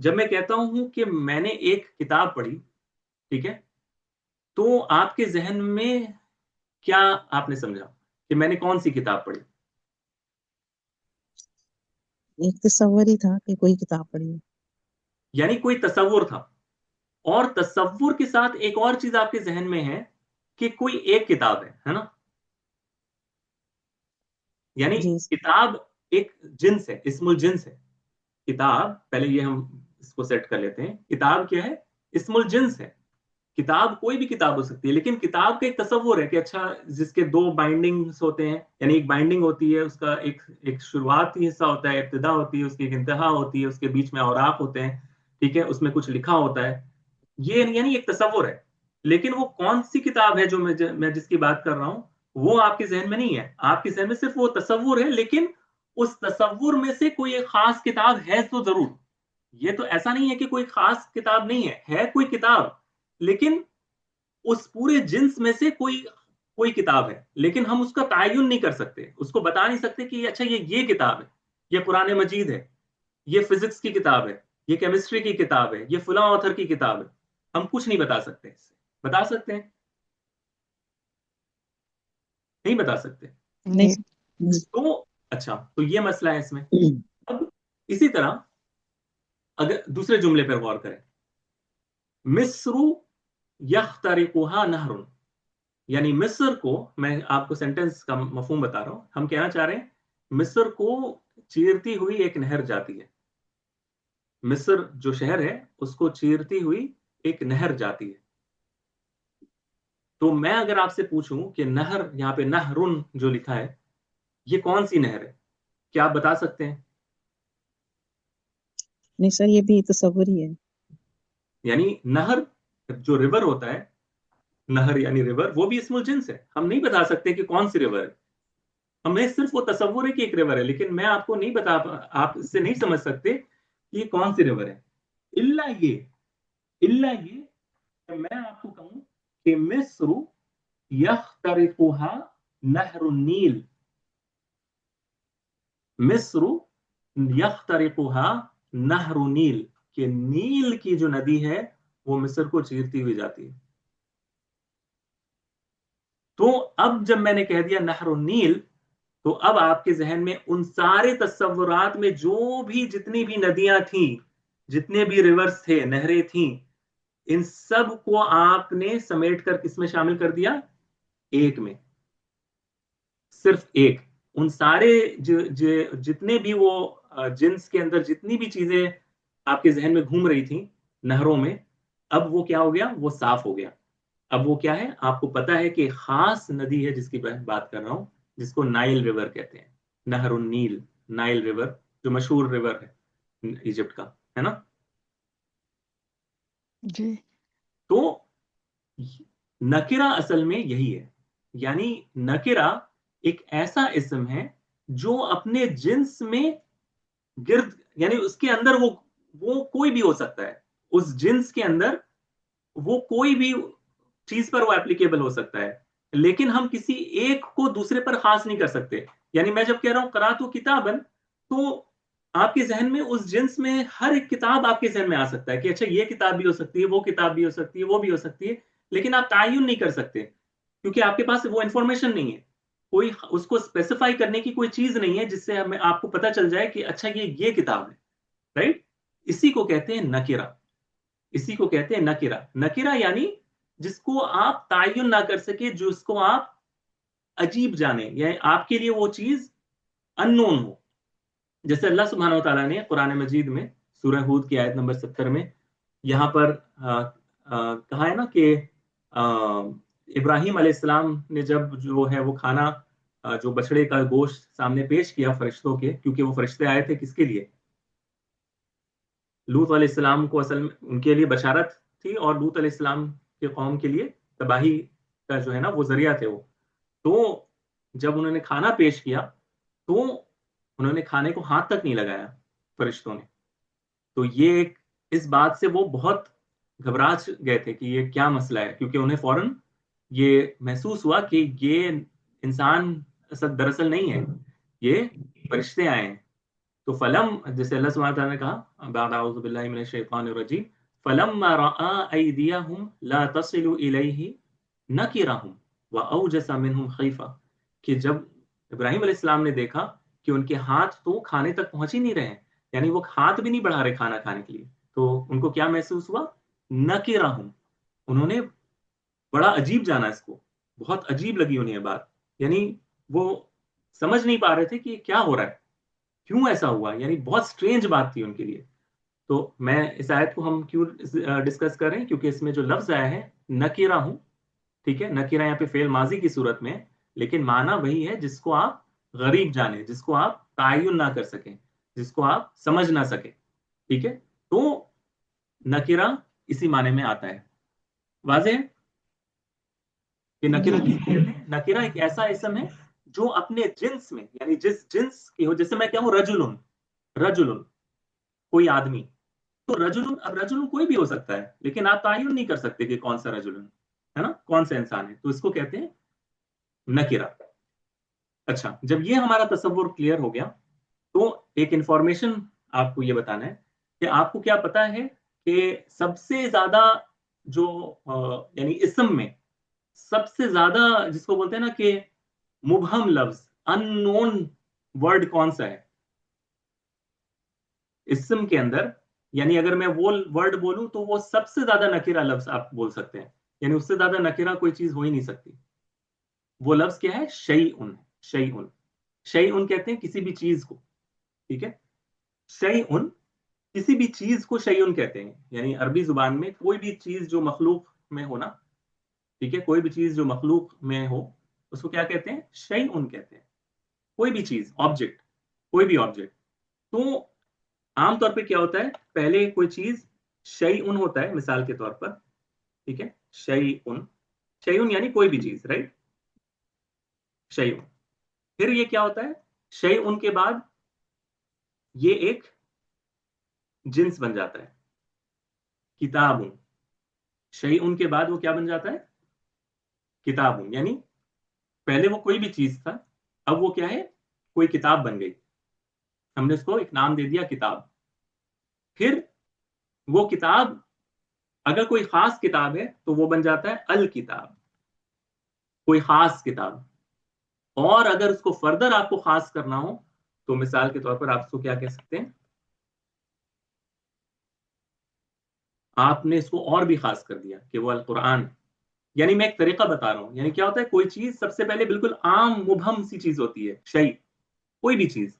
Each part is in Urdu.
جب میں کہتا ہوں کہ میں نے ایک کتاب پڑھی، ٹھیک ہے، تو آپ کے ذہن میں کیا آپ نے سمجھا کہ میں نے کون سی کتاب پڑھی؟ ایک تصور ہی تھا کہ کوئی کتاب پڑھی ہے. یعنی کوئی تصور تھا، اور تصور کے ساتھ ایک اور چیز آپ کے ذہن میں ہے کہ کوئی ایک کتاب ہے نا. یعنی جی کتاب ایک جنس ہے، اسم الجنس ہے. کتاب، پہلے یہ ہم اس کو سیٹ کر لیتے ہیں، کتاب کیا ہے؟ اسم الجنس ہے. کتاب کوئی بھی کتاب ہو سکتی ہے، لیکن کتاب کا ایک تصور ہے کہ اچھا جس کے دو بائنڈنگز ہوتے ہیں، یعنی ایک بائنڈنگ ہوتی ہے، اس کا ایک شروعاتی حصہ ہوتا ہے، ابتدا ہوتی ہے، اس کی ایک انتہا ہوتی ہے، اس کے بیچ میں اوراق ہوتے ہیں، ٹھیک ہے، اس میں کچھ لکھا ہوتا ہے. یہ یعنی ایک تصور ہے. لیکن وہ کون سی کتاب ہے جو میں جس کی بات کر رہا ہوں، وہ آپ کے ذہن میں نہیں ہے. آپ کے ذہن میں صرف وہ تصور ہے، لیکن اس تصور میں سے کوئی ایک خاص کتاب ہے تو ضرور. یہ تو ایسا نہیں ہے کہ کوئی خاص کتاب نہیں ہے کوئی کتاب، لیکن اس پورے جنس میں سے کوئی کتاب ہے، لیکن ہم اس کا تعین نہیں کر سکتے، اس کو بتا نہیں سکتے کہ اچھا یہ کتاب ہے، یہ قرآن مجید ہے، یہ فزکس کی کتاب ہے، یہ کیمسٹری کی کتاب ہے، یہ فلاں آتھر کی کتاب ہے. ہم کچھ نہیں بتا سکتے. اس سے بتا سکتے ہیں؟ نہیں بتا سکتے. نہیں. تو اچھا، تو یہ مسئلہ ہے اس میں. اب اسی طرح اگر دوسرے جملے پر غور کریں، مصر یخترقها نہر، یعنی مصر کو، میں آپ کو سینٹنس کا مفہوم بتا رہا ہوں، ہم کہنا چاہ رہے ہیں مصر کو چیرتی ہوئی ایک نہر جاتی ہے. مصر جو شہر ہے اس کو چیرتی ہوئی ایک نہر جاتی ہے. تو میں اگر آپ سے پوچھوں کہ نہر، یہاں پہ نہرن جو لکھا ہے، یہ کون سی نہر ہے؟ کیا آپ بتا سکتے ہیں؟ نہیں سر، یہ بھی تصور ہی ہے. یعنی نہر جو ریور ہوتا ہے، نہر یعنی ریور، وہ بھی اسم الجنس ہے. ہم نہیں بتا سکتے کہ کون سی ریور ہے. ہمیں صرف وہ تصور ہے کہ ایک ریور ہے، لیکن میں آپ کو نہیں بتا، آپ اس سے نہیں سمجھ سکتے کہ یہ کون سی ریور ہے. اللہ یہ کہ میں آپ کو کہوں کہ مصر یخترقها نہر النیل، مصر یخترقها نہر النیل، کہ نیل کی جو ندی ہے وہ مصر کو چیرتی ہوئی جاتی ہے. تو اب جب میں نے کہہ دیا نہر النیل، تو اب آپ کے ذہن میں ان سارے تصورات میں جو بھی جتنی بھی ندیاں تھیں، جتنے بھی ریورز تھے، نہریں تھیں، ان سب کو آپ نے سمیٹ کر کس میں شامل کر دیا؟ ایک میں. صرف ایک. ان سارے جتنے بھی وہ جنس کے اندر جتنی بھی چیزیں آپ کے ذہن میں گھوم رہی تھیں نہروں میں، اب وہ کیا ہو گیا؟ وہ صاف ہو گیا. اب وہ کیا ہے؟ آپ کو پتا ہے کہ خاص ندی ہے جس کی بات کر رہا ہوں، جس کو نائل ریور کہتے ہیں. نہر النیل، نائل ریور، جو مشہور ریور ہے ایجپٹ کا، ہے نا. جی. تو نکرہ اصل میں یہی ہے. یعنی نکرہ ایک ایسا اسم ہے جو اپنے جنس میں گرد، یعنی اس کے اندر وہ کوئی بھی ہو سکتا ہے. اس جنس کے اندر وہ کوئی بھی چیز پر وہ اپلیکیبل ہو سکتا ہے، لیکن ہم کسی ایک کو دوسرے پر خاص نہیں کر سکتے. یعنی میں جب کہہ رہا ہوں قرأت کتاباً، تو آپ کے ذہن میں اس جنس میں ہر ایک کتاب آپ کے ذہن میں آ سکتا ہے کہ اچھا یہ کتاب بھی ہو سکتی ہے، وہ کتاب بھی ہو سکتی ہے، وہ بھی ہو سکتی ہے، لیکن آپ تعین نہیں کر سکتے کیونکہ آپ کے پاس وہ انفارمیشن نہیں ہے. کوئی اس کو اسپیسیفائی کرنے کی کوئی چیز نہیں ہے جس سے ہمیں آپ کو پتا چل جائے کہ اچھا یہ کتاب ہے. رائٹ؟ اسی کو کہتے ہیں نکرہ. اسی کو کہتے ہیں نکرہ. نکرہ یعنی جس کو آپ تعین نہ کر سکے، جس کو آپ عجیب جانے، یعنی آپ کے لیے وہ چیز ان نون ہو. جیسے اللہ سبحانہ و تعالیٰ نے قرآن مجید میں سورہ ہود کی آیت نمبر 70 میں یہاں پر کہا ہے نا کہ ابراہیم علیہ السلام نے جب جو ہے وہ کھانا، جو بچڑے کا گوشت سامنے پیش کیا فرشتوں کے، کیونکہ وہ فرشتے آئے تھے کس کے لیے؟ لوط علیہ السلام کو، اصل میں ان کے لیے بشارت تھی، اور لوط علیہ السلام کے قوم کے لیے تباہی کا جو ہے نا وہ ذریعہ تھے وہ. تو جب انہوں نے کھانا پیش کیا تو انہوں نے کھانے کو ہاتھ تک نہیں لگایا فرشتوں نے. تو یہ اس بات سے وہ بہت گھبرا گئے تھے کہ یہ کیا مسئلہ ہے، کیونکہ انہیں فوراً یہ محسوس ہوا کہ یہ انسان دراصل نہیں ہے، یہ فرشتے آئے ہیں. تو فلم، جیسے اللہ سبحانہ تعالیٰ نے کہا بعد اعوذ باللہ من الشیطان الرجیم فلما رأى ایدیہم لا تصل الیہ نکرہم واوجس منہم خیفہ، کہ جب ابراہیم علیہ السلام نے دیکھا کہ ان کے ہاتھ تو کھانے تک پہنچ ہی نہیں رہے ہیں، یعنی وہ ہاتھ بھی نہیں بڑھا رہے کھانا کھانے کے لیے، تو ان کو کیا محسوس ہوا؟ نکرہم، انہوں نے بڑا عجیب جانا اس کو، بہت عجیب لگی انہیں یہ بات، یعنی وہ سمجھ نہیں پا رہے تھے کہ یہ کیا ہو رہا ہے، کیوں ایسا ہوا، یعنی بہت سٹرینج بات تھی ان کے لیے۔ تو میں اس آیت کو ہم کیوں ڈسکس کر رہے ہیں؟ کیونکہ اس میں جو لفظ آیا ہے نکیرہ ہوں، ٹھیک ہے، نکیرہ یہاں پہ فعل ماضی کی صورت میں، لیکن معنی وہی ہے جس کو آپ غریب جانیں، جس کو آپ تعین نہ کر سکیں، جس کو آپ سمجھ نہ سکیں، ٹھیک ہے، تو نکیرہ اسی معنی میں آتا ہے۔ واضح ہے کہ نکیرہ جی کس کو کہتے ہیں؟ نکیرہ ایک ایسا اسم ہے جو اپنے جنس میں، یعنی جس جنس کی ہو، جیسے میں کہوں رجلن، رجلن کوئی آدمی، تو رجلن، اب رجلن کوئی بھی ہو سکتا ہے، لیکن آپ تعین نہیں کر سکتے کہ کون سا رجلن ہے نا، کون سا انسان ہے، تو اس کو کہتے ہیں نکیرہ۔ اچھا، جب یہ ہمارا تصور کلیئر ہو گیا تو ایک انفارمیشن آپ کو یہ بتانا ہے کہ آپ کو کیا پتا ہے کہ سب سے زیادہ جو یعنی اسم میں سب سے زیادہ جس کو بولتے ہیں نا کہ مبہم لفظ، ان نون ورڈ کون سا ہے اسم کے اندر؟ یعنی اگر میں وہ ورڈ بولوں تو وہ سب سے زیادہ نکیرہ لفظ آپ بول سکتے ہیں، یعنی اس سے زیادہ نکیرہ کوئی چیز ہو ہی نہیں سکتی۔ وہ لفظ کیا ہے؟ شیئن، شیئن، شیئن کہتے ہیں کسی بھی چیز کو، ٹھیک ہے، شیئن کسی بھی چیز کو شیئن کہتے ہیں، یعنی عربی زبان میں کوئی بھی چیز جو مخلوق میں ہونا، ٹھیک ہے، کوئی بھی چیز جو مخلوق میں ہو اس کو کیا کہتے ہیں؟ شیئن کہتے ہیں، کوئی بھی چیز، آبجیکٹ، کوئی بھی آبجیکٹ۔ تو عام طور پہ کیا ہوتا ہے، پہلے کوئی چیز شیئن ہوتا ہے، مثال کے طور پر، ٹھیک ہے، شیئن، شیئن یعنی کوئی بھی چیز، رائٹ، شیئن، پھر یہ کیا ہوتا ہے، شیئن کے بعد یہ ایک جنس بن جاتا ہے، کتاب، شیئن کے بعد وہ کیا بن جاتا ہے؟ کتاب، یعنی پہلے وہ کوئی بھی چیز تھا، اب وہ کیا ہے؟ کوئی کتاب بن گئی، ہم نے اس کو ایک نام دے دیا کتاب۔ پھر وہ کتاب اگر کوئی خاص کتاب ہے تو وہ بن جاتا ہے الکتاب، کوئی خاص کتاب، اور اگر اس کو فردر آپ کو خاص کرنا ہو تو مثال کے طور پر آپ اس کو کیا کہہ سکتے ہیں؟ آپ نے اس کو اور بھی خاص کر دیا کہ وہ القرآن، یعنی میں ایک طریقہ بتا رہا ہوں، یعنی کیا ہوتا ہے، کوئی چیز سب سے پہلے بالکل عام مبہم سی چیز ہوتی ہے، شیء، کوئی بھی چیز،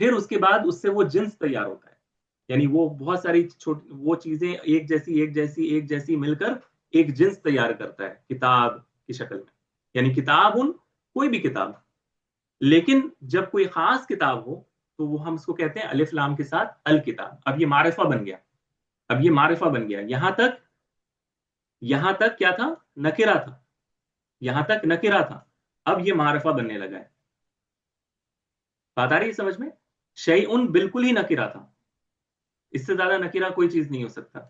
پھر اس کے بعد اس سے وہ جنس تیار ہوتا ہے، یعنی وہ بہت ساری وہ چیزیں ایک جیسی ایک جیسی ایک جیسی مل کر ایک جنس تیار کرتا ہے کتاب کی شکل میں، یعنی کتاب کوئی بھی کتاب، لیکن جب کوئی خاص کتاب ہو تو وہ ہم اس کو کہتے ہیں الف لام کے ساتھ الکتاب۔ اب یہ معرفہ بن گیا، اب یہ معرفہ بن گیا، یہاں تک کیا تھا؟ نکرہ تھا، یہاں تک نکرہ تھا، اب یہ معرفہ بننے لگا ہے۔ بات آ رہی ہے سمجھ میں؟ شیئن بالکل ہی نکرہ تھا، اس سے زیادہ نکرہ کوئی چیز نہیں ہو سکتا،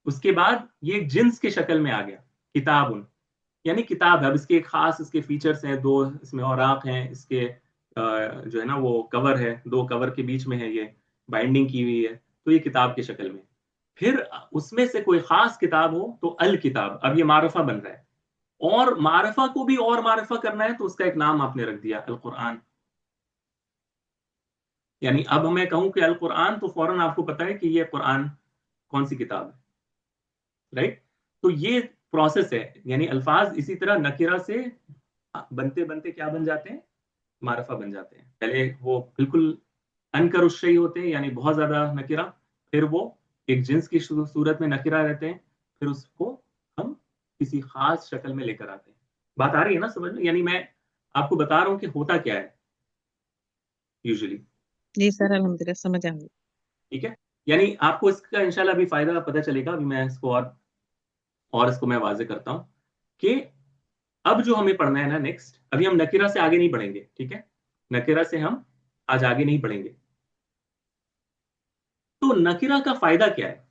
اس کے بعد یہ ایک جنس کی شکل میں آ گیا، کتاب، یعنی کتاب ہے، اب اس کے ایک خاص اس کے فیچرز ہیں، دو اس میں اوراق ہیں، اس کے جو ہے نا وہ کور ہے، دو کور کے بیچ میں ہے، یہ بائنڈنگ کی ہوئی ہے، تو یہ کتاب کی شکل میں۔ پھر اس میں سے کوئی خاص کتاب ہو تو الکتاب، اب یہ معرفہ بن رہا ہے، اور معرفہ کو بھی اور معرفہ کرنا ہے تو اس کا ایک نام آپ نے رکھ دیا القرآن، یعنی اب میں کہوں کہ القرآن تو فوراً آپ کو پتا ہے کہ یہ قرآن کون سی کتاب ہے، رائٹ؟ تو یہ پروسیس ہے، یعنی الفاظ اسی طرح نکرہ سے بنتے بنتے کیا بن جاتے ہیں؟ معرفہ بن جاتے ہیں۔ پہلے وہ بالکل انکر الشیء ہوتے ہیں، یعنی بہت زیادہ نکرہ، پھر وہ ایک جنس کی صورت میں نکرہ رہتے ہیں، پھر اس کو ہم کسی خاص شکل میں لے کر آتے ہیں۔ بات آ رہی ہے نا سمجھ میں؟ یعنی میں آپ کو بتا رہا ہوں کہ ہوتا کیا ہے یوزلی، جی سر الحمدللہ سمجھ آ گئی۔ ٹھیک ہے، یعنی آپ کو اس کا انشاءاللہ ابھی فائدہ پتہ چلے گا، ابھی میں اس کو اور اس کو میں واضح کرتا ہوں کہ اب جو ہمیں پڑھنا ہے نا نیکسٹ، ابھی ہم نکرہ سے آگے نہیں بڑھیں گے، ٹھیک ہے، نکرہ سے ہم آج آگے نہیں بڑھیں گے۔ تو نکرہ کا فائدہ کیا ہے؟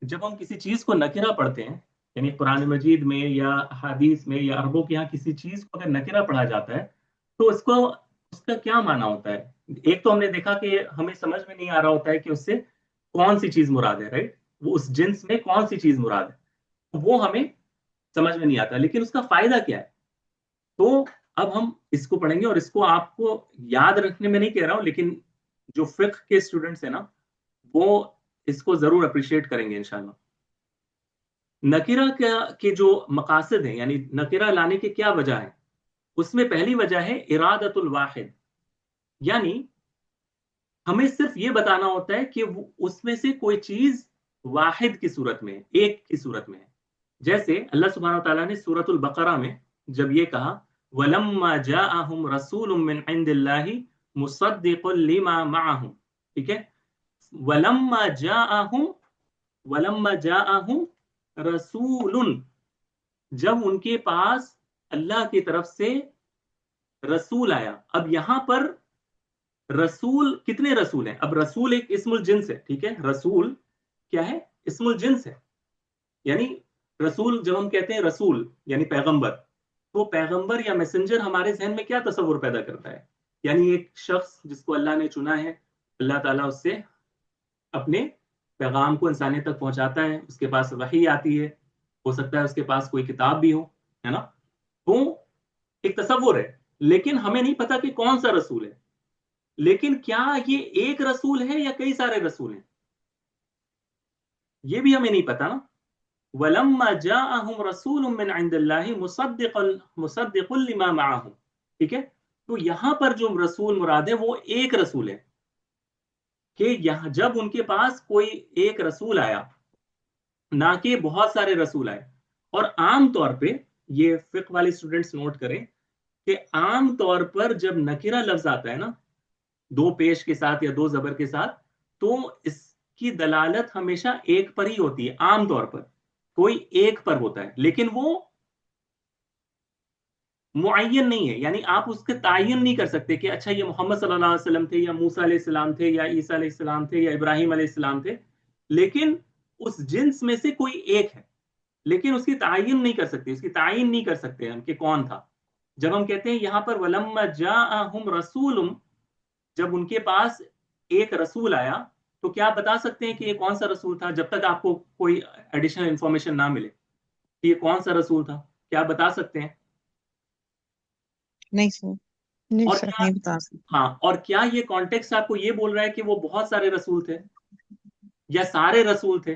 جب ہم کسی چیز کو نکرہ پڑھتے ہیں، یعنی قرآن مجید میں یا حدیث میں یا عربوں کے یہاں کسی چیز کو اگر نکرہ پڑھا جاتا ہے تو اس کا کیا معنی ہوتا ہے؟ ایک تو ہم نے دیکھا کہ ہمیں سمجھ میں نہیں آ رہا ہوتا ہے کہ اس سے کون سی چیز مراد ہے، رائٹ، وہ اس جنس میں کون سی چیز مراد ہے، وہ ہمیں سمجھ میں نہیں آتا، لیکن اس کا فائدہ کیا ہے. تو اب ہم اس کو پڑھیں گے، اور اس کو آپ کو یاد رکھنے میں نہیں کہہ رہا ہوں، لیکن جو فقہ کے اسٹوڈنٹس ہیں نا وہ اس کو ضرور اپریشیٹ کریں گے انشاءاللہ. نکرہ کے جو مقاصد ہیں، یعنی نکرہ لانے کی کیا وجہ ہے، اس میں پہلی وجہ ہے ارادت الواحد، یعنی ہمیں صرف یہ بتانا ہوتا ہے کہ اس میں سے کوئی چیز واحد کی صورت میں، ایک کی صورت میں ہے. جیسے اللہ سبحانہ وتعالیٰ نے سورۃ البقرہ میں جب یہ کہا وَلَمَّا جَاءَهُمْ رَسُولٌ مِّنْ عِنْدِ اللَّهِ مُصَدِّقٌ لِمَا مَعَهُمْ، ٹھیک ہے، وَلَمَّا جَاءَهُمْ رَسُولٌ، جب ان کے پاس اللہ کی طرف سے رسول آیا. اب یہاں پر رسول کتنے رسول ہیں؟ اب رسول ایک اسم الجنس ہے، ٹھیک ہے، رسول کیا ہے؟ اسم الجنس ہے. یعنی رسول جب ہم کہتے ہیں رسول یعنی پیغمبر، تو پیغمبر یا میسنجر ہمارے ذہن میں کیا تصور پیدا کرتا ہے؟ یعنی ایک شخص جس کو اللہ نے چنا ہے، اللہ تعالیٰ اس سے اپنے پیغام کو انسانیت تک پہنچاتا ہے، اس کے پاس وحی آتی ہے، ہو سکتا ہے اس کے پاس کوئی کتاب بھی ہو، ہے نا. تو ایک تصور ہے، لیکن ہمیں نہیں پتا کہ کون سا رسول ہے. لیکن کیا یہ ایک رسول ہے یا کئی سارے رسول ہیں، یہ بھی ہمیں نہیں پتا نا. وَلَمَّا جَاءَهُمْ رَسُولٌ مِّنْ عِنْدِ اللَّهِ مُصَدِّقٌ لِمَا مَعَهُمْ، ٹھیک ہے. تو یہاں پر جو رسول مراد ہے وہ ایک رسول ہے، کہ یہاں جب ان کے پاس کوئی ایک رسول آیا، نہ کہ بہت سارے رسول آئے. اور عام طور پہ یہ فقہ والے اسٹوڈنٹس نوٹ کریں کہ عام طور پر جب نکرہ لفظ آتا ہے نا، دو پیش کے ساتھ یا دو زبر کے ساتھ، تو اس کی دلالت ہمیشہ ایک پر ہی ہوتی ہے. عام طور پر کوئی ایک پر ہوتا ہے، لیکن وہ معین نہیں ہے، یعنی آپ اس کے تعین نہیں کر سکتے کہ اچھا یہ محمد صلی اللہ علیہ وسلم تھے یا موسیٰ علیہ السلام تھے یا عیسیٰ علیہ السلام تھے یا ابراہیم علیہ السلام تھے، لیکن اس جنس میں سے کوئی ایک ہے، لیکن اس کی تعین نہیں کر سکتے، اس کی تعین نہیں کر سکتے ہم کہ کون تھا. جب ہم کہتے ہیں یہاں پر وَلَمَّا جَاءَهُمْ رَسُولٌ، جب ان کے پاس ایک رسول آیا، تو کیا بتا سکتے ہیں کہ یہ کون سا رسول تھا جب تک آپ کو کوئی ایڈیشنل انفارمیشن نہ ملے کہ یہ کون سا رسول تھا؟ کیا بتا سکتے ہیں؟ نہیں سر، نہیں اور سر، کیا، نہیں بتا سکتے. ہاں، اور کیا یہ کانٹیکسٹ آپ کو یہ بول رہا ہے کہ وہ بہت سارے رسول تھے یا سارے رسول تھے؟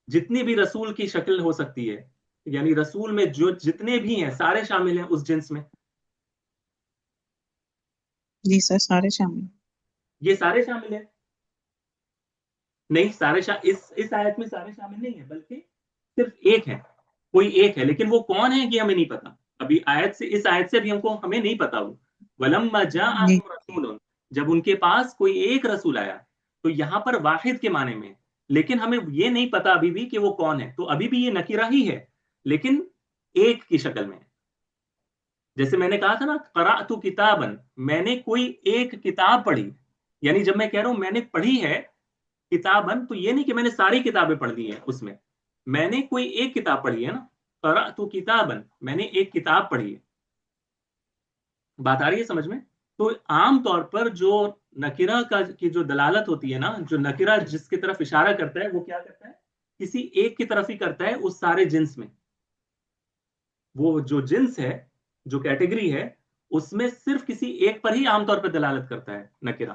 جتنی بھی رسول کی شکل ہو سکتی ہے، یعنی رسول میں جو جتنے بھی ہیں سارے شامل ہیں اس جنس میں. جی سر، سارے شامل. یہ سارے شامل ہیں؟ نہیں، سارے اس آیت میں سارے شامل نہیں ہیں، بلکہ صرف ایک ہے، کوئی ایک ہے، لیکن وہ کون ہے یہ ہمیں نہیں پتا. ابھی اس آیت سے بھی ہمیں نہیں پتا. وہ وَلَمَّا جی جَاءَهُمْ رَسُولٌ، جب ان کے پاس کوئی ایک رسول آیا، تو یہاں پر واحد کے معنی میں، لیکن ہمیں یہ نہیں پتا ابھی بھی کہ وہ کون ہے. تو ابھی بھی یہ نکرہ ہی ہے، لیکن ایک کی شکل میں. جیسے میں نے کہا تھا نا قرأت کتابا، میں نے کوئی ایک کتاب پڑھی. یعنی جب میں کہہ رہا ہوں میں نے پڑھی ہے کتابن، تو یہ نہیں کہ میں نے ساری کتابیں پڑھ لی ہیں، اس میں نے کوئی ایک کتاب پڑھی ہے نا. قرأت کتابا، میں نے ایک کتاب پڑھی ہے. بات آ رہی ہے سمجھ میں؟ تو عام طور پر جو نکرہ کی جو دلالت ہوتی ہے نا، جو نکرہ جس کی طرف اشارہ کرتا ہے وہ کیا کرتا ہے؟ کسی ایک کی طرف ہی کرتا ہے اس سارے جنس میں. وہ جو جنس ہے، جو کیٹیگری ہے، اس میں صرف کسی ایک پر ہی عام طور پہ دلالت کرتا ہے نکرہ،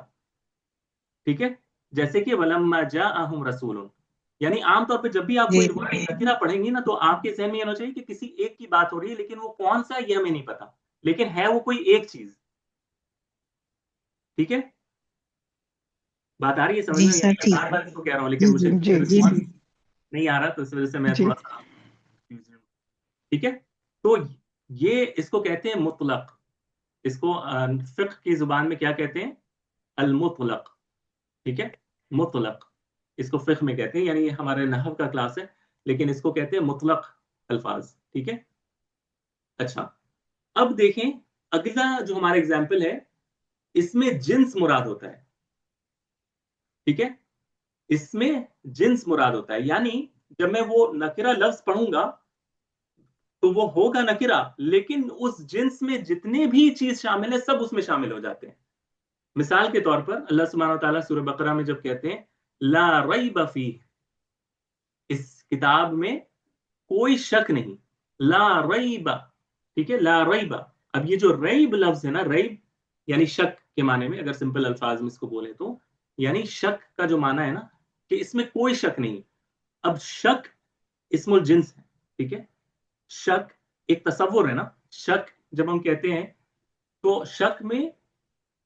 ٹھیک ہے. جیسے کہ وَلَمَّا جَاءَهُمْ رَسُولٌ، یعنی عام طور پہ جب بھی آپ جی کوئی نکرہ پڑھیں گی نا، تو آپ کے ذہن میں یہ ہونا چاہیے کہ کسی ایک کی بات ہو رہی ہے، لیکن وہ کون سا یہ ہمیں نہیں پتا، لیکن ہے وہ کوئی ایک چیز. ٹھیک ہے، بات آ رہی ہے سمجھ جی میں؟ سر، ٹھیک. بار بار اس کو کہہ رہا ہوں لیکن مجھے جی رسپانس نہیں آ رہا، تو اس وجہ سے میں جی تھوڑا سا، ٹھیک ہے. تو یہ اس کو کہتے ہیں مطلق. اس کو فقہ کی زبان میں کیا کہتے ہیں؟ المطلق. ٹھیک ہے، مطلق اس کو فقہ میں کہتے ہیں، یعنی یہ ہمارے نحو کا کلاس ہے، لیکن اس کو کہتے ہیں مطلق الفاظ. ٹھیک ہے. اچھا، اب دیکھیں اگلا جو ہمارا اگزامپل ہے، اس میں جنس مراد ہوتا ہے. ٹھیک ہے، اس میں جنس مراد ہوتا ہے، یعنی جب میں وہ نکرہ لفظ پڑھوں گا تو وہ ہوگا نکرہ، لیکن اس جنس میں جتنے بھی چیز شامل ہے سب اس میں شامل ہو جاتے ہیں. مثال کے طور پر اللہ سبحانہ و تعالیٰ سورہ بقرہ میں جب کہتے ہیں لا ریب فیہ، اس کتاب میں کوئی شک نہیں، لا ریب، ٹھیک ہے، لا ریب. اب یہ جو ریب لفظ ہے نا، ریب یعنی شک کے معنی میں، اگر سمپل الفاظ میں اس کو بولے تو یعنی شک کا جو معنی ہے نا کہ اس میں کوئی شک نہیں. اب شک اسم الجنس ہے، ٹھیک ہے، شک ایک تصور ہے نا. شک جب ہم کہتے ہیں تو شک میں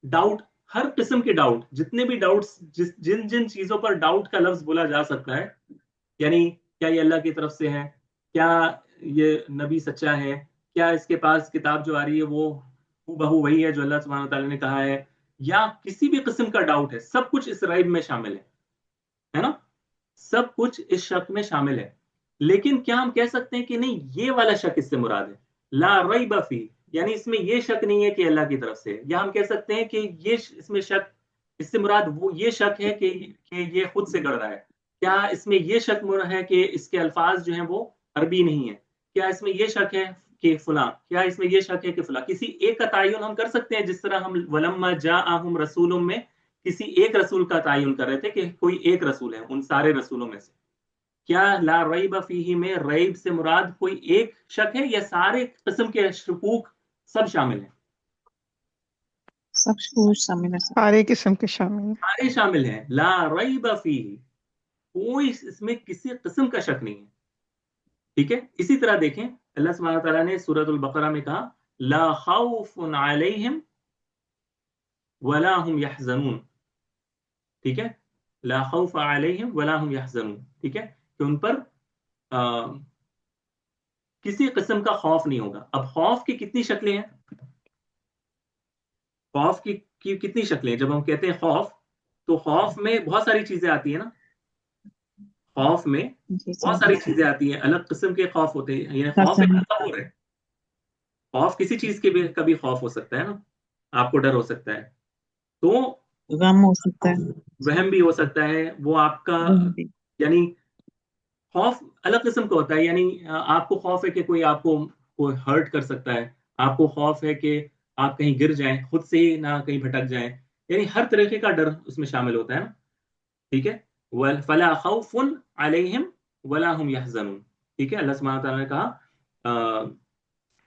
ڈاؤٹ، ہر قسم کے ڈاؤٹ، جتنے بھی ڈاؤٹس، جن جن چیزوں پر ڈاؤٹ کا لفظ بولا جا سکتا ہے، یعنی کیا یہ اللہ کی طرف سے ہے، کیا یہ نبی سچا ہے، کیا اس کے پاس کتاب جو آ رہی ہے وہ بہو وہی ہے جو اللہ سبحانہ تعالیٰ نے کہا ہے، یا کسی بھی قسم کا ڈاؤٹ ہے، سب کچھ اس ریب میں شامل ہے نا، سب کچھ اس شک میں شامل ہے. لیکن کیا ہم کہہ سکتے ہیں کہ نہیں یہ والا شک اس سے مراد ہے، لا ریب فی، یعنی اس میں یہ شک نہیں ہے کہ اللہ کی طرف سے، یا ہم کہہ سکتے ہیں کہ یہ اس میں شک، اس سے مراد وہ یہ شک ہے کہ یہ خود سے گڑھ رہا ہے، کیا اس میں یہ شک ہے کہ اس کے الفاظ جو ہیں وہ عربی نہیں ہیں، کیا اس میں یہ شک ہے کہ فلاں، کیا اس میں یہ شک ہے کہ فلاں. کسی ایک کا تعین ہم کر سکتے ہیں، جس طرح ہم ولما جاءہم رسول میں کسی ایک رسول کا تعین کر رہے تھے کہ کوئی ایک رسول ہے ان سارے رسولوں میں سے. کیا لا ریب فیہ میں ریب سے مراد کوئی ایک شک ہے، یا سارے قسم کے شکوک سب شامل ہیں؟ سب کچھ شامل ہے. سارے قسم کے شامل ہیں. سارے شامل ہیں. لا ریب فیہ، کوئی اس میں کسی قسم کا شک نہیں ہے، ٹھیک ہے. اسی طرح دیکھیں اللہ سبحانہ تعالیٰ نے سورۃ البقرہ میں کہا لا خوف علیہم ولا هم يحزنون، ٹھیک ہے، لا خوف علیہم ولا هم يحزنون، ٹھیک ہے، کہ ان پر کسی قسم کا خوف نہیں ہوگا. اب خوف کی کتنی شکلیں ہیں، خوف کی کتنی شکلیں ہیں؟ جب ہم کہتے ہیں خوف تو خوف میں بہت ساری چیزیں آتی ہیں نا، خوف میں بہت ساری چیزیں آتی ہیں، الگ قسم کے خوف ہوتے ہیں. یعنی خوف ایک تصور ہے، خوف کسی چیز کے بھی کبھی خوف ہو سکتا ہے نا، آپ کو ڈر ہو سکتا ہے، تو غم ہو سکتا ہے، وہم بھی ہو سکتا ہے، وہ آپ کا یعنی خوف الگ قسم کا ہوتا ہے. یعنی آپ کو خوف ہے کہ کوئی آپ کو کوئی ہرٹ کر سکتا ہے، آپ کو خوف ہے کہ آپ کہیں گر جائیں، خود سے ہی نہ کہیں بھٹک جائیں، یعنی ہر طریقے کا ڈر اس میں شامل ہوتا ہے نا، ٹھیک ہے. فلا خوف علیہم ولا هم يحزنون، ٹھیک ہے. اللہ سبحانہ تعالیٰ نے کہا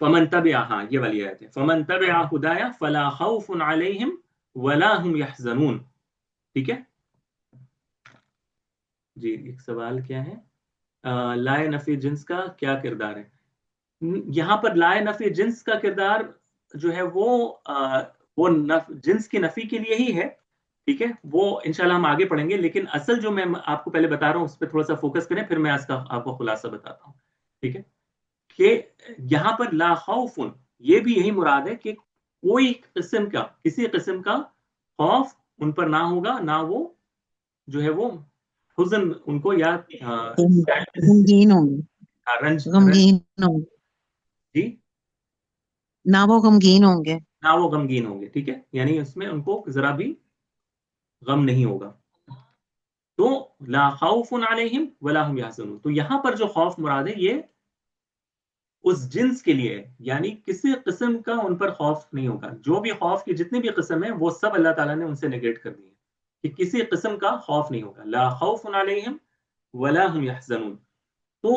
فمن تبع، ہاں یہ والی آیت ہے، فمن تبع ہدایا فلا خوف علیہم ولا هم يحزنون، ٹھیک ہے. جی ایک سوال کیا ہے، لائے نفی جنس کا کیا کردار ہے؟ یہاں پر لائے نفی جنس کا کردار جو ہے وہ جنس کی نفی کے لیے ہی ہے، ٹھیک ہے، وہ انشاءاللہ ہم آگے پڑھیں گے. لیکن اصل جو میں آپ کو پہلے بتا رہا ہوں اس پہ تھوڑا سا فوکس کریں، پھر میں اس کا آپ کو خلاصہ بتاتا ہوں، ٹھیک ہے. کہ یہاں پر لا خوف، یہ بھی یہی مراد ہے کہ کوئی قسم کا، کسی قسم کا خوف ان پر نہ ہوگا، نہ وہ جو ہے وہ حزن ان کو یا غمگین ہوں گے، رنج، غمگین ہوں گے، جی نہ وہ غمگین ہوں گے، نہ وہ غمگین ہوں گے، ٹھیک ہے، یعنی اس میں ان کو ذرا بھی غم نہیں ہوگا. تو لا خوف علیہم ولا هم يحزنون، تو یہاں پر جو خوف مراد ہے یہ اس جنس کے لیے ہے، یعنی کسی قسم کا ان پر خوف نہیں ہوگا. جو بھی خوف کی جتنی بھی قسم ہے وہ سب اللہ تعالیٰ نے ان سے نیگیٹ کر دی ہے، کہ کسی قسم کا خوف نہیں ہوگا. لا خوف علیہم ولا هم يحزنون، تو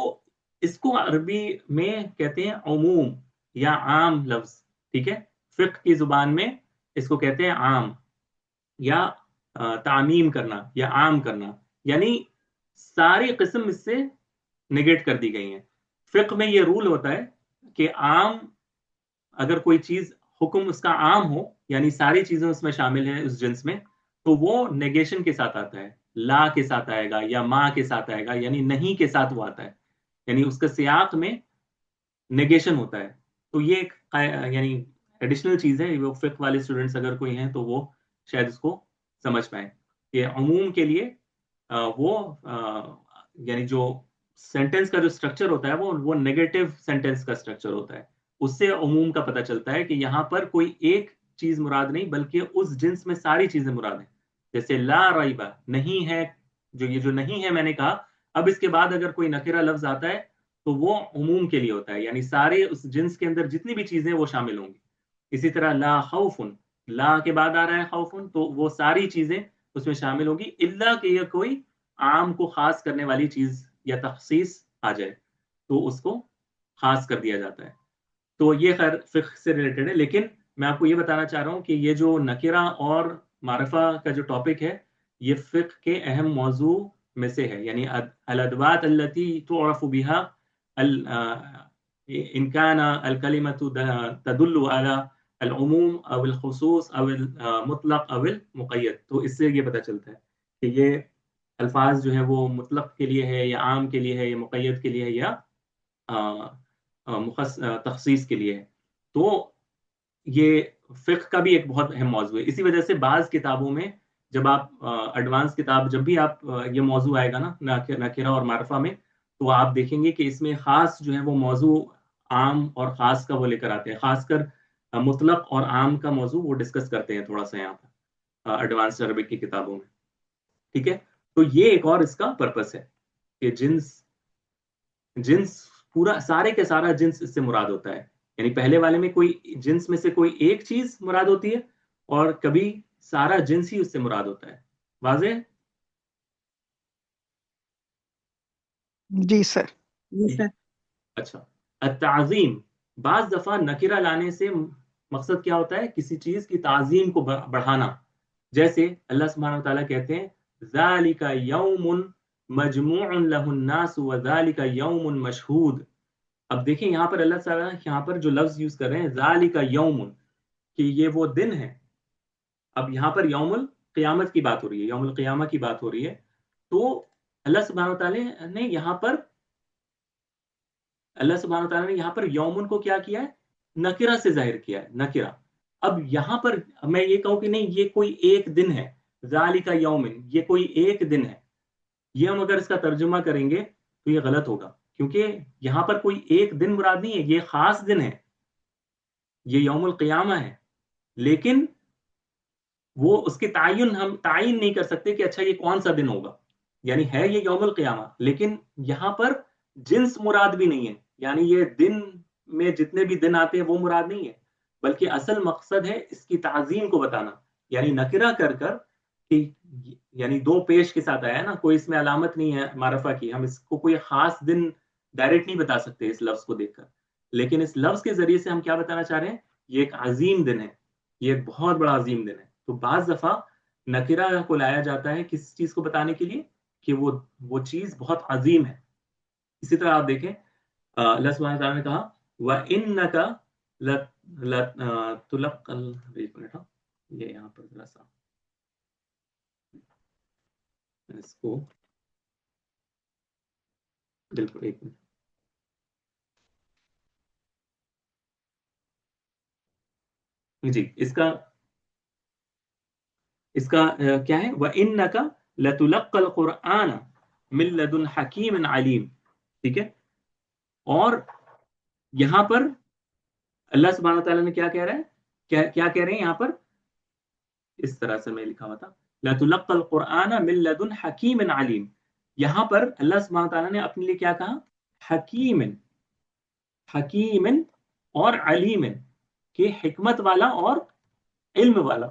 اس کو عربی میں کہتے ہیں عموم یا عام لفظ، ٹھیک ہے. فقہ کی زبان میں اس کو کہتے ہیں عام یا تعمیم کرنا یا عام کرنا، یعنی ساری قسم اس سے نیگیٹ کر دی گئی ہیں. فقہ میں یہ رول ہوتا ہے کہ عام، اگر کوئی چیز حکم اس کا عام ہو، یعنی ساری چیزیں اس میں شامل ہیں اس جنس میں، تو وہ نیگیشن کے ساتھ آتا ہے، لا کے ساتھ آئے گا یا ما کے ساتھ آئے گا، یعنی نہیں کے ساتھ وہ آتا ہے، یعنی اس کے سیاق میں نیگیشن ہوتا ہے. تو یہ ایک یعنی ایڈیشنل چیز ہے، وہ فقہ والے اسٹوڈنٹس اگر کوئی ہیں تو وہ شاید اس کو سمجھ پائیں کہ عموم کے لیے وہ یعنی جو سینٹینس کا جو سٹرکچر ہوتا ہے وہ نیگیٹو سینٹینس کا سٹرکچر ہوتا ہے، اس سے عموم کا پتہ چلتا ہے کہ یہاں پر کوئی ایک چیز مراد نہیں بلکہ اس جنس میں ساری چیزیں مراد ہیں. جیسے لا ریبہ، نہیں ہے، یہ جو نہیں ہے میں نے کہا، اب اس کے بعد اگر کوئی نکرہ لفظ آتا ہے تو وہ عموم کے لیے ہوتا ہے، یعنی سارے اس جنس کے اندر جتنی بھی چیزیں وہ شامل ہوں گی. اسی طرح لا خوف، لا کے بعد آ رہا ہے خوفن، تو وہ ساری چیزیں اس میں شامل ہوگی، الا کہ یہ کوئی عام کو خاص کرنے والی چیز یا تخصیص آ جائے تو اس کو خاص کر دیا جاتا ہے۔ تو یہ خیر فقہ سے ریلیٹڈ ہے، لیکن میں آپ کو یہ بتانا چاہ رہا ہوں کہ یہ جو نکرہ اور معرفہ کا جو ٹاپک ہے یہ فقہ کے اہم موضوع میں سے ہے، یعنی الادوات التي تعرف بها ان كان الكلمة تدل على العموم او الخصوص او المطلق او المقید، تو اس سے یہ پتہ چلتا ہے کہ یہ الفاظ جو ہے وہ مطلق کے لیے ہے یا عام کے لیے ہے یا مقید کے لیے ہے یا تخصیص کے لیے ہے۔ تو یہ فقہ کا بھی ایک بہت اہم موضوع ہے، اسی وجہ سے بعض کتابوں میں جب آپ ایڈوانس کتاب جب بھی آپ یہ موضوع آئے گا نا نکرہ اور معرفہ میں، تو آپ دیکھیں گے کہ اس میں خاص جو ہے وہ موضوع عام اور خاص کا وہ لے کر آتے ہیں، خاص کر مطلق اور عام کا موضوع وہ ڈسکس کرتے ہیں تھوڑا سا یہاں پر ایڈوانس عربک کی کتابوں میں، ٹھیک ہے۔ تو یہ ایک اور اس کا پرپس ہے کہ جنس پورا سارے کے سارا جنس اس سے مراد ہوتا ہے، یعنی پہلے والے میں کوئی جنس میں سے کوئی ایک چیز مراد ہوتی ہے اور کبھی سارا جنس ہی اس سے مراد ہوتا ہے۔ واضح؟ جی سر۔ جی سر۔ اچھا، التعظیم، بعض دفعہ نکرہ لانے سے مقصد کیا ہوتا ہے؟ کسی چیز کی تعظیم کو بڑھانا، جیسے اللہ سبحانہ وتعالیٰ کہتے ہیں ذالک یوم مجموع له الناس وذالک یوم مشہود۔ اب دیکھیں یہاں پر اللہ تعالیٰ یہاں پر جو لفظ یوز کر رہے ہیں ذالک یوم، کہ یہ وہ دن ہے۔ اب یہاں پر یوم القیامت کی بات ہو رہی ہے، یوم القیامہ کی بات ہو رہی ہے، تو اللہ سبحانہ وتعالیٰ نے یہاں پر یومن کو کیا کیا ہے؟ نکرہ سے ظاہر کیا ہے، نکرہ۔ اب یہاں پر میں یہ کہوں کہ نہیں یہ کوئی ایک دن ہے، ذالک یومن یہ کوئی ایک دن ہے، یہ ہم اگر اس کا ترجمہ کریں گے تو یہ غلط ہوگا، کیونکہ یہاں پر کوئی ایک دن مراد نہیں ہے، یہ خاص دن ہے، یہ یوم القیامہ ہے، لیکن وہ اس کے ہم تعین نہیں کر سکتے کہ اچھا یہ کون سا دن ہوگا، یعنی ہے یہ یوم القیامہ، لیکن یہاں پر جنس مراد بھی نہیں ہے، یعنی یہ دن میں جتنے بھی دن آتے ہیں وہ مراد نہیں ہے، بلکہ اصل مقصد ہے اس کی تعظیم کو بتانا، یعنی نکرہ کر کہ یعنی دو پیش کے ساتھ آیا نا، کوئی اس میں علامت نہیں ہے معرفہ کی، ہم اس کو کوئی خاص دن ڈائریکٹ نہیں بتا سکتے اس لفظ کو دیکھ کر، لیکن اس لفظ کے ذریعے سے ہم کیا بتانا چاہ رہے ہیں؟ یہ ایک عظیم دن ہے، یہ ایک بہت بڑا عظیم دن ہے۔ تو بعض دفعہ نکرہ کو لایا جاتا ہے کس چیز کو بتانے کے لیے؟ کہ وہ چیز بہت عظیم ہے۔ اسی طرح آپ دیکھیں اللہ سبحانہ تعالیٰ نے کہا وَإِنَّكَ لَتُلَقَّى، ایک منٹ، یہ یہاں پر ذرا سا اس کو بالکل ایک منٹ، جی اس کا کیا ہے؟ وَإِنَّكَ لَتُلَقَّى الْقُرْآنَ مِن لَدُنْ حَكِيمٍ عَلِيمٍ، ٹھیک ہے۔ اور یہاں پر اللہ سبحانہ تعالیٰ نے کیا کہہ رہا ہے؟ کیا کہہ رہے ہیں یہاں پر؟ اس طرح سے میں لکھا ہوا تھا لَتُلَقَّى الْقُرْآنَ مِن لَدُنْ حَكِيمٍ عَلِيمٍ، یہاں پر اللہ سبحانہ تعالیٰ نے اپنے لیے کیا کہا؟ حکیم اور علیم، کہ حکمت والا اور علم والا۔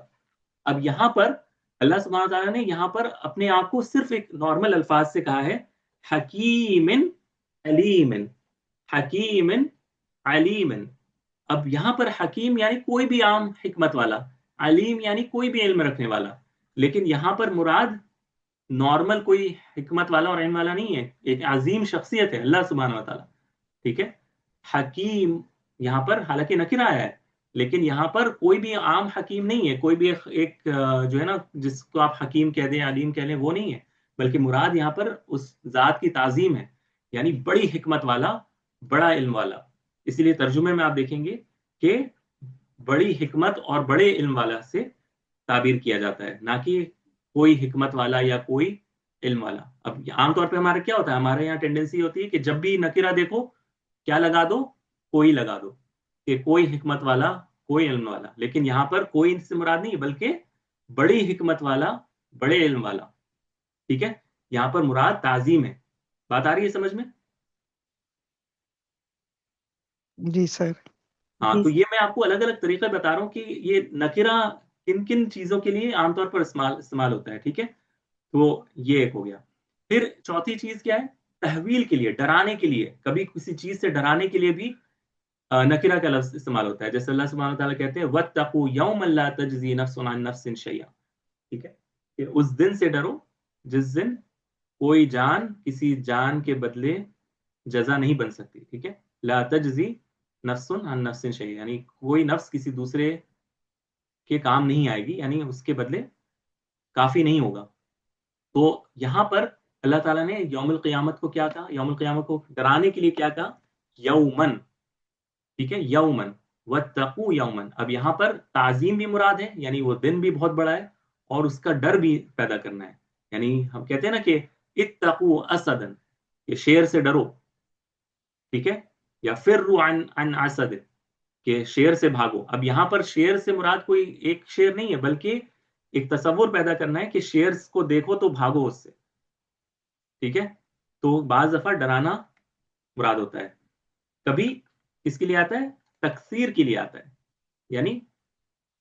اب یہاں پر اللہ سبحانہ تعالیٰ نے یہاں پر اپنے آپ کو صرف ایک نارمل الفاظ سے کہا ہے حکیم علیم، حکیم علیم۔ اب یہاں پر حکیم یعنی کوئی بھی عام حکمت والا، علیم یعنی کوئی بھی علم رکھنے والا، لیکن یہاں پر مراد نارمل کوئی حکمت والا اور علم والا نہیں ہے، ایک عظیم شخصیت ہے اللہ سبحانہ وتعالی، ٹھیک ہے۔ حکیم یہاں پر حالانکہ نکرہ آیا ہے، لیکن یہاں پر کوئی بھی عام حکیم نہیں ہے، کوئی بھی ایک جو ہے نا جس کو آپ حکیم کہہ دیں علیم کہہ لیں وہ نہیں ہے، بلکہ مراد یہاں پر اس ذات کی تعظیم ہے، یعنی بڑی حکمت والا، بڑا علم والا۔ اسی لیے ترجمے میں آپ دیکھیں گے کہ بڑی حکمت اور بڑے علم والا سے تعبیر کیا جاتا ہے، نہ کہ کوئی حکمت والا یا کوئی علم والا۔ اب عام طور پہ ہمارے کیا ہوتا ہے، ہمارے یہاں ٹینڈنسی ہوتی ہے کہ جب بھی نکرہ دیکھو کیا لگا دو؟ کوئی لگا دو، کہ کوئی حکمت والا کوئی علم والا، لیکن یہاں پر کوئی ان سے مراد نہیں بلکہ بڑی حکمت والا بڑے علم والا، ٹھیک ہے۔ یہاں پر مراد تعظیم ہے۔ بات آ رہی ہے سمجھ میں؟ جی سر۔ ہاں، تو یہ میں آپ کو الگ الگ طریقے بتا رہا ہوں کہ یہ نکرہ کن کن چیزوں کے لیے عام طور پر استعمال ہوتا ہے. ٹھیک ہے، تو یہ ایک ہو گیا. پھر چوتھی چیز کیا ہے؟ تحویل کے لیے، ڈرانے کے لیے. کبھی کسی چیز سے ڈرانے کے لیے بھی نکرہ کا لفظ استعمال ہوتا ہے. جیسے اللہ سبحانہ وتعالیٰ کہتے ہیں وَاتَّقُوا يَوْمًا لَا تَجْزِي نَفْسٌ عَن نَفْسٍ شَيْئًا. ٹھیک ہے، کہ اس دن سے ڈرو جس دن کوئی جان کسی جان کے بدلے جزا نہیں بن سکتی. ٹھیک ہے، لا تجزی نفس عن نفس شیئا، یعنی کوئی نفس کسی دوسرے کے کام نہیں آئے گی، یعنی اس کے بدلے کافی نہیں ہوگا. تو یہاں پر اللہ تعالیٰ نے یوم القیامت کو کیا کہا؟ یوم القیامت کو ڈرانے کے لیے کیا کہا؟ یومن. ٹھیک ہے، یومن واتقوا یومن. اب یہاں پر تعظیم بھی مراد ہے، یعنی وہ دن بھی بہت بڑا ہے، اور اس کا ڈر بھی پیدا کرنا ہے. یعنی ہم کہتے ہیں نا کہ اتقوا اسدا، کہ شیر سے ڈرو. ٹھیک ہے، یا فروا عن اسد، کہ شیر سے بھاگو. اب یہاں پر شیر سے مراد کوئی ایک شیر نہیں ہے، بلکہ ایک تصور پیدا کرنا ہے کہ شیر کو دیکھو تو بھاگو اس سے. ٹھیک ہے، تو بعض دفعہ ڈرانا مراد ہوتا ہے. کبھی کس کے لیے آتا ہے؟ تکثیر کے لیے آتا ہے، یعنی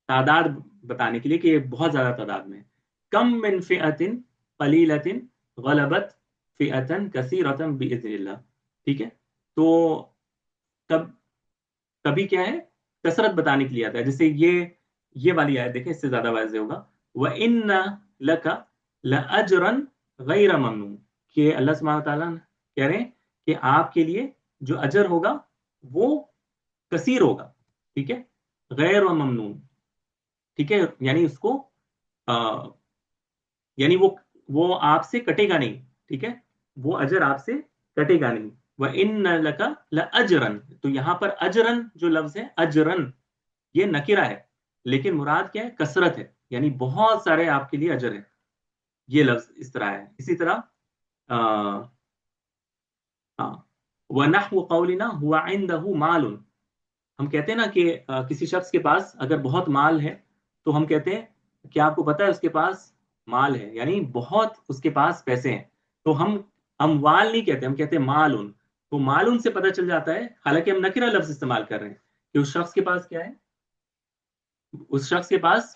تعداد بتانے کے لیے کہ یہ بہت زیادہ تعداد میں. کم من فئۃ قلیلۃ غلبت فئۃ کثیرۃ باذن اللہ. ٹھیک ہے، تو کبھی کیا ہے؟ کثرت بتانے کے لیے آتا ہے. جیسے یہ والی آیت دیکھیں، اس سے زیادہ واضح ہوگا. وَإِنَّ لَكَ لَأَجْرًا غَيْرَ مَمْنُونٍ، کہ اللہ سبحانہ تعالیٰ کہہ رہے ہیں کہ آپ کے لیے جو اجر ہوگا وہ کثیر ہوگا. ٹھیک ہے، غیر و ممنون. ٹھیک ہے، یعنی اس کو یعنی وہ آپ سے کٹے گا نہیں. ٹھیک ہے، وہ اجر آپ سے کٹے گا نہیں. وَإِنَّ لَكَ لَأَجْرًا، تو یہاں پر اجرن جو لفظ ہے، اجرن یہ نکرہ ہے، لیکن مراد کیا ہے؟ کثرت ہے، یعنی بہت سارے آپ کے لیے اجر ہے. یہ لفظ اس طرح ہے. اسی طرح وَنَحْوُ قَوْلِنَا هُوَ عِنْدَهُ مَالٌ، ہم کہتے ہیں نا کہ کسی شخص کے پاس اگر بہت مال ہے تو ہم کہتے ہیں کہ آپ کو پتا ہے اس کے پاس مال ہے، یعنی بہت اس کے پاس پیسے ہیں. تو ہم اموال نہیں کہتے، ہم کہتے ہیں مالن. تو مالن سے پتہ چل جاتا ہے، حالانکہ ہم نکرہ لفظ استعمال کر رہے ہیں، کہ اس شخص کے پاس کیا ہے؟ اس شخص کے پاس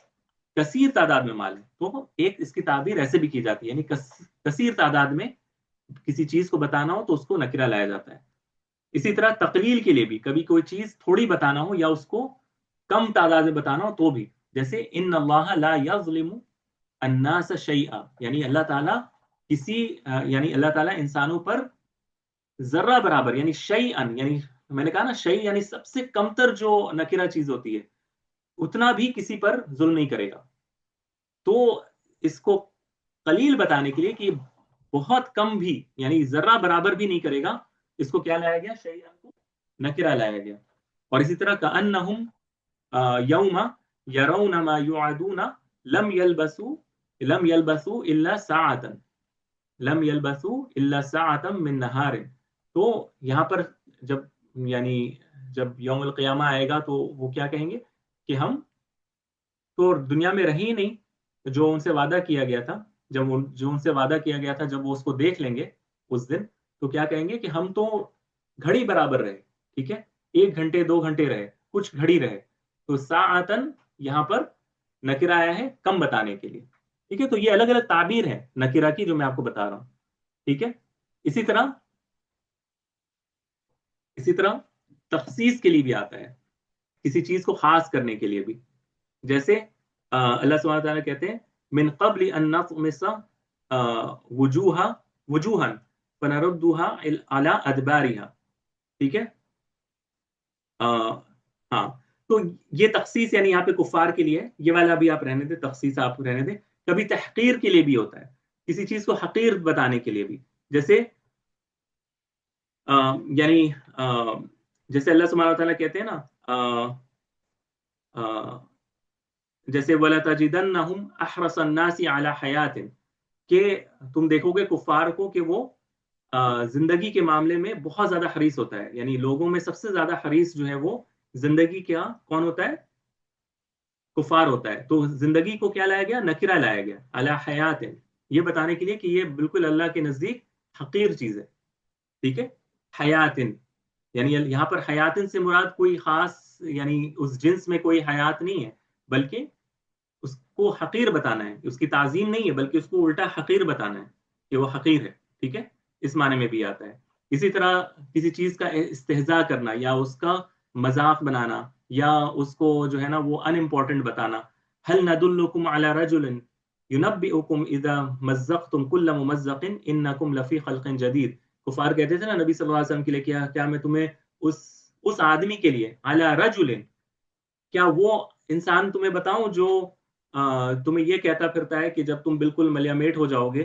کثیر تعداد میں مال ہے. تو ایک اس کی تعبیر ایسے بھی کی جاتی ہے، یعنی کثیر تعداد میں کسی چیز کو بتانا ہو تو اس کو نکرہ لایا جاتا ہے. اسی طرح تقلیل کے لیے بھی، کبھی کوئی چیز تھوڑی بتانا ہو یا اس کو کم تعداد میں بتانا ہو تو بھی. جیسے ان اللہ لا یظلم الناس شیئا، یعنی اللہ تعالیٰ یعنی اللہ تعالیٰ انسانوں پر ذرہ برابر، یعنی شیئن، یعنی میں نے کہا نا شیء یعنی سب سے کمتر جو نکرہ چیز ہوتی ہے، اتنا بھی کسی پر ظلم نہیں کرے گا. تو اس کو قلیل بتانے کے لیے کہ بہت کم بھی، یعنی ذرہ برابر بھی نہیں کرے گا، اس کو کیا لایا گیا؟ شیئن کو نکرہ لایا گیا. اور اسی طرح کأنہم یوم یرون ما یوعدون لم یلبثوا الا ساعة لم یلبثوا الا ساعة من نہار. تو یہاں پر جب یوم القیامہ آئے گا تو وہ کیا کہیں گے کہ ہم تو دنیا میں رہی نہیں، جو ان سے وعدہ کیا گیا تھا، جو ان سے وعدہ کیا گیا تھا، جب وہ اس کو دیکھ لیں گے اس دن تو کیا کہیں گے کہ ہم تو گھڑی برابر رہے. ٹھیک ہے، 1 گھنٹے 2 گھنٹے رہے، کچھ گھڑی رہے. تو ساعتن یہاں پر نکرہ آیا ہے کم بتانے کے لیے. ٹھیک ہے، تو یہ الگ الگ تعبیر ہے نکرہ کی جو میں آپ کو بتا رہا ہوں. ٹھیک ہے، اسی طرح تخصیص کے لیے بھی آتا ہے، کسی چیز کو خاص کرنے کے لیے بھی. جیسے اللہ سبحانہ تعالیٰ کہتے ہیں من قبل ان نطمس وجوہا فنردها على ادبارها. ٹھیک ہے، ہاں، تو یہ تخصیص یعنی یہاں پہ کفار کے لیے، یہ والا بھی آپ رہنے دیں، تخصیص آپ رہنے دیں. کبھی تحقیر کے لیے بھی ہوتا ہے، کسی چیز کو حقیر بتانے کے لیے بھی. جیسے یعنی جیسے اللہ سبحانہ تعالیٰ کہتے ہیں نا جیسے وَلَتَجِدَنَّهُمْ أَحْرَصَ النَّاسِ عَلَى حَيَاتٍ، کہ تم دیکھو گے کفار کو کہ وہ زندگی کے معاملے میں بہت زیادہ حریص ہوتا ہے. یعنی لوگوں میں سب سے زیادہ حریص جو ہے وہ زندگی کا کون ہوتا ہے؟ کفار ہوتا ہے. تو زندگی کو کیا لایا گیا؟ نکرہ لایا گیا علی حیات، یہ بتانے کے لیے کہ یہ بالکل اللہ کے نزدیک حقیر چیز ہے. ٹھیک ہے، حیاتن، یعنی یہاں پر حیاتن سے مراد کوئی خاص، یعنی اس جنس میں کوئی حیات نہیں ہے، بلکہ کو حقیر بتانا ہے، اس کی تعظیم نہیں ہے بلکہ اس کو الٹا حقیر بتانا ہے کہ وہ حقیر ہے، ٹھیک ہے، اس معنی میں بھی آتا ہے۔ اسی طرح کسی چیز کا استہزاء کرنا یا اس کا مذاق بنانا یا اس کو جو ہے نا وہ ان امپورٹنٹ بتانا، هل ندلکم علی رجل ينبئکم اذا مزقتم كل ممزق انکم لفی خلق جدید۔ کفار کہتے تھے نا نبی صلی اللہ علیہ وسلم کے لیے، کیا میں تمہیں اس آدمی کے لیے علی رجل، کیا وہ انسان تمہیں بتاؤں جو تمہیں یہ کہتا پھرتا ہے کہ جب تم بالکل ملیامیٹ ہو جاؤ گے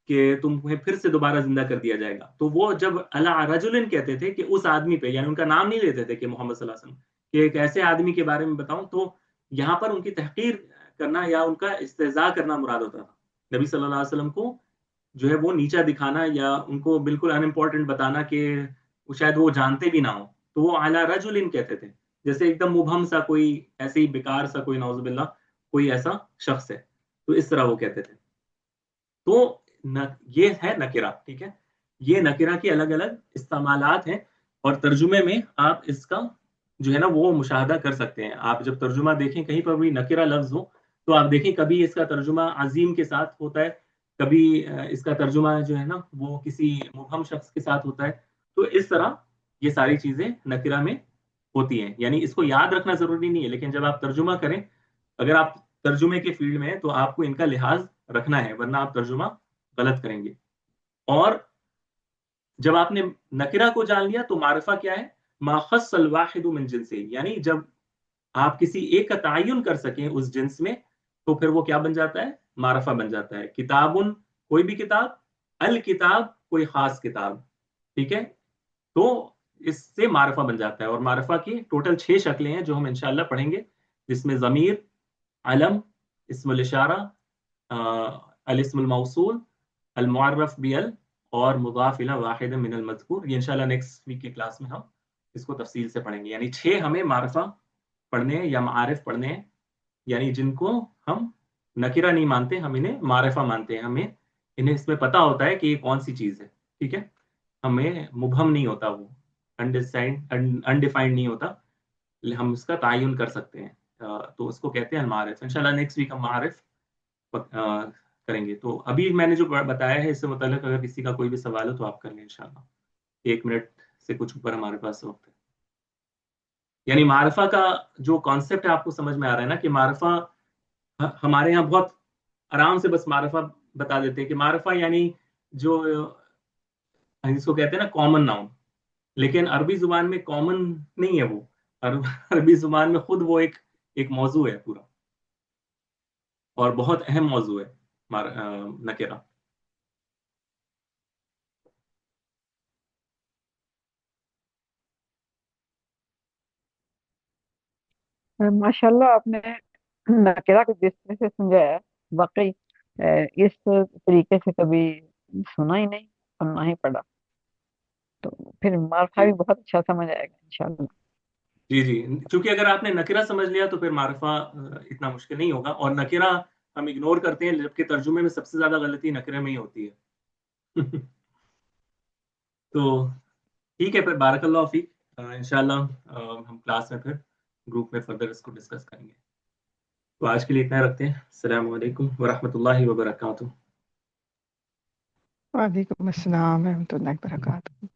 کہ تمہیں پھر سے دوبارہ زندہ کر دیا جائے گا۔ تو وہ جب علی رجل کہتے تھے کہ اس آدمی پہ، یعنی ان کا نام نہیں لیتے تھے کہ محمد صلی اللہ علیہ وسلم، کہ ایک ایسے آدمی کے بارے میں بتاؤں، تو یہاں پر ان کی تحقیر کرنا یا ان کا استہزاء کرنا مراد ہوتا تھا۔ نبی صلی اللہ علیہ وسلم کو جو ہے وہ نیچا دکھانا یا ان کو بالکل ان امپورٹنٹ بتانا کہ شاید وہ جانتے بھی نہ ہو، تو وہ علی رجل کہتے تھے، جیسے ایک دم مبہم سا کوئی ایسے ہی بیکار سا کوئی، نعوذ باللہ، کوئی ایسا شخص ہے، تو اس طرح وہ کہتے تھے۔ تو یہ ہے نکرہ، ٹھیک ہے، یہ نکرہ کی الگ الگ استعمالات ہیں، اور ترجمے میں آپ اس کا جو ہے نا وہ مشاہدہ کر سکتے ہیں۔ آپ جب ترجمہ دیکھیں کہیں پر بھی نکرہ لفظ ہو تو آپ دیکھیں کبھی اس کا ترجمہ عظیم کے ساتھ ہوتا ہے، کبھی اس کا ترجمہ جو ہے نا وہ کسی مبہم شخص کے ساتھ ہوتا ہے۔ تو اس طرح یہ ساری چیزیں نکرہ میں ہوتی ہیں، یعنی اس کو یاد رکھنا ضروری نہیں ہے، لیکن جب آپ ترجمہ کریں، اگر آپ ترجمے کے فیلڈ میں ہیں تو آپ کو ان کا لحاظ رکھنا ہے، ورنہ آپ ترجمہ غلط کریں گے۔ اور جب آپ نے نکرہ کو جان لیا تو معرفہ کیا ہے؟ ما خص الواحد من جنسہ، یعنی جب آپ کسی ایک کا تعین کر سکیں اس جنس میں تو پھر وہ کیا بن جاتا ہے؟ معرفہ بن جاتا ہے۔ کتابن، کوئی بھی کتاب، الکتاب، کوئی خاص کتاب، ٹھیک ہے، تو اس سے معرفہ بن جاتا ہے۔ اور معرفہ کی ٹوٹل 6 شکلیں ہیں جو ہم انشاءاللہ پڑھیں گے، جس میں ضمیر، علم، اسم الاشارہ، الاسم الموصول، المعرف بیل، اور مضاف الی واحد من المذکور۔ یہ انشاءاللہ نیکسٹ ویک کی کلاس میں ہم اس کو تفصیل سے پڑھیں گے۔ یعنی 6 ہمیں معرفہ پڑھنے ہیں یا معارف پڑھنے ہیں، یعنی جن کو ہم نکرہ نہیں مانتے، ہم انہیں معرفہ مانتے ہیں، ہمیں انہیں اس میں پتہ ہوتا ہے کہ یہ کون سی چیز ہے، ٹھیک ہے، ہمیں مبہم نہیں ہوتا، وہ انڈیفائنڈ نہیں ہوتا، ہم اس کا تعین کر سکتے ہیں، تو اس کو کہتے ہیں المعارف۔ انشاءاللہ نیکسٹ ویک ہم معارف کریں گے۔ تو ابھی میں نے جو بتایا ہے اس سے متعلق اگر کسی کا کوئی بھی سوال ہو تو آپ کر لیں انشاءاللہ، 1 منٹ سے کچھ اوپر ہمارے پاس وقت ہے۔ یعنی معرفہ کا جو کانسیپٹ ہے آپ کو سمجھ میں آ رہا ہے نا، کہ معرفہ ہمارے ہاں بہت آرام سے بس معرفہ بتا دیتے ہیں کہ معرفہ یعنی جو اس کو کہتے ہیں نا کامن ناؤن، لیکن عربی زبان میں کامن نہیں ہے وہ، عربی زبان میں خود وہ ایک موضوع ہے پورا، اور بہت اہم موضوع ہے نکرہ۔ ماشاءاللہ آپ نے نکرہ کو جس طرح سے سمجھایا ہے، واقعی اس طریقے سے کبھی سنا ہی نہیں اور نہ ہی پڑھا، تو پھر معرفہ بھی بہت اچھا سمجھ آئے گا انشاءاللہ۔ جی جی، چونکہ اگر آپ نے نکرہ سمجھ لیا تو پھر معرفہ اتنا مشکل نہیں ہوگا، اور نکرہ ہم اگنور کرتے ہیں جبکہ ترجمے میں سب سے زیادہ غلطی نکرے میں ہی ہوتی ہے۔ تو ٹھیک ہے، پھر بارک اللہ فیک، انشاءاللہ ہم کلاس میں پھر گروپ میں فردر اس کو ڈسکس کریں گے۔ تو آج کے لیے اتنا رکھتے ہیں۔ السلام علیکم ورحمۃ اللہ وبرکاتہ۔ وعلیکم السلام ورحمۃ اللہ وبرکاتہ۔